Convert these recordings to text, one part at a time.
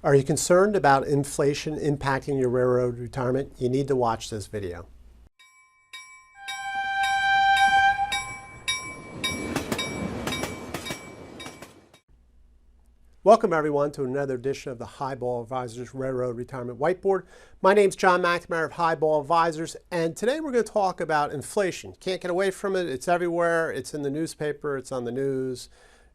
Are you concerned about inflation impacting your railroad retirement? You need to watch this video. Welcome everyone to another edition of the Highball Advisors Railroad Retirement Whiteboard. My name is John McNamara of Highball Advisors, and today we're going to talk about inflation. Can't get away from it. It's everywhere. It's in the newspaper. It's on the news.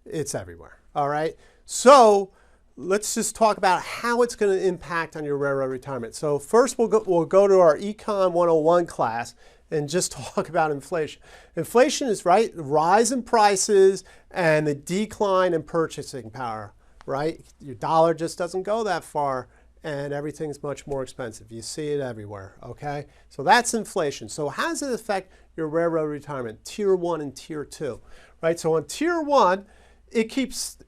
It's everywhere. All right. So let's just talk about how it's going to impact on your railroad retirement. So first we'll go to our Econ 101 class and just talk about inflation. Inflation is the rise in prices and the decline in purchasing power. Right? Your dollar just doesn't go that far and everything's much more expensive. You see it everywhere, okay? So that's inflation. So how does it affect your railroad retirement, Tier 1 and Tier 2, right? So on Tier 1, it keeps,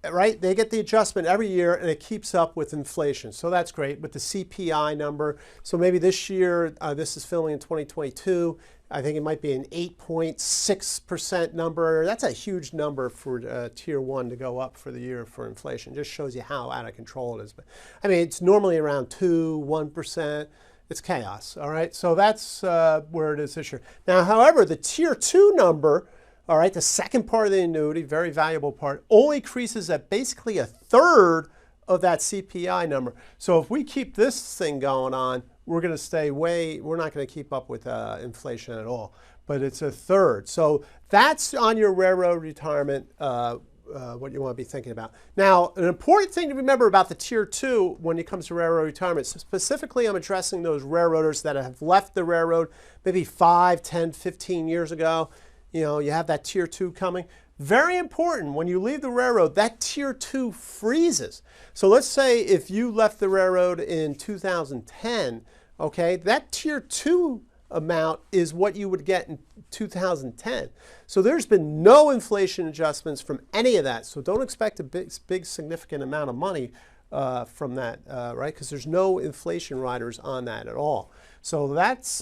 right? They get the adjustment every year and it keeps up with inflation. So that's great with the CPI number. So maybe this year, this is filming in 2022, I think it might be an 8.6% number. That's a huge number for Tier 1 to go up for the year for inflation. Just shows you how out of control it is. But I mean, it's normally around 1%. It's chaos, all right? So that's where it is this year. Now, however, the Tier 2 number, all right, the second part of the annuity, very valuable part, only increases at basically a third of that CPI number. So if we keep this thing going on, we're going to stay we're not going to keep up with inflation at all, but it's a third. So that's on your railroad retirement, what you want to be thinking about. Now, an important thing to remember about the Tier 2 when it comes to railroad retirement, specifically I'm addressing those railroaders that have left the railroad maybe 5, 10, 15 years ago. You know, you have that Tier 2 coming. Very important, when you leave the railroad, that Tier 2 freezes. So let's say if you left the railroad in 2010, okay, that Tier 2 amount is what you would get in 2010. So there's been no inflation adjustments from any of that. So don't expect a big significant amount of money from that, right? Because there's no inflation riders on that at all. So that's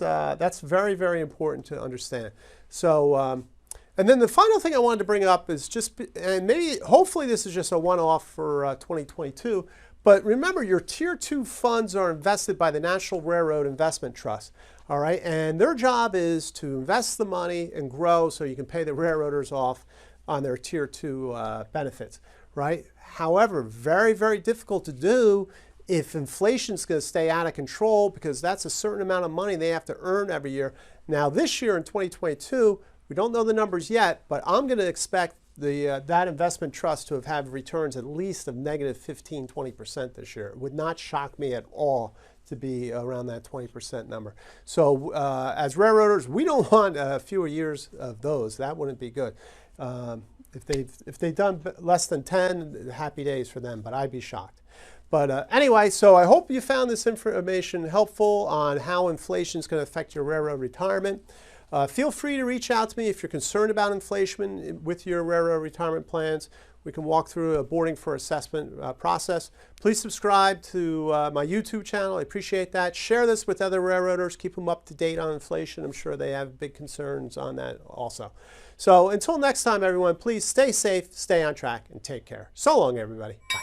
very, very important to understand. So, and then the final thing I wanted to bring up is just, and maybe, hopefully this is just a one-off for 2022, but remember your Tier 2 funds are invested by the National Railroad Investment Trust, all right? And their job is to invest the money and grow so you can pay the railroaders off on their Tier 2 benefits, right? However, very, very difficult to do if inflation's going to stay out of control because that's a certain amount of money they have to earn every year. Now this year in 2022, we don't know the numbers yet, but I'm going to expect that investment trust to have had returns at least of negative 15, 20% this year. It would not shock me at all to be around that 20% number. So as railroaders, we don't want fewer years of those. That wouldn't be good. If they've done less than 10, happy days for them, but I'd be shocked. But anyway, so I hope you found this information helpful on how inflation is going to affect your railroad retirement. Feel free to reach out to me if you're concerned about inflation with your railroad retirement plans. We can walk through a boarding for assessment process. Please subscribe to my YouTube channel. I appreciate that. Share this with other railroaders. Keep them up to date on inflation. I'm sure they have big concerns on that also. So until next time, everyone, please stay safe, stay on track, and take care. So long, everybody. Bye.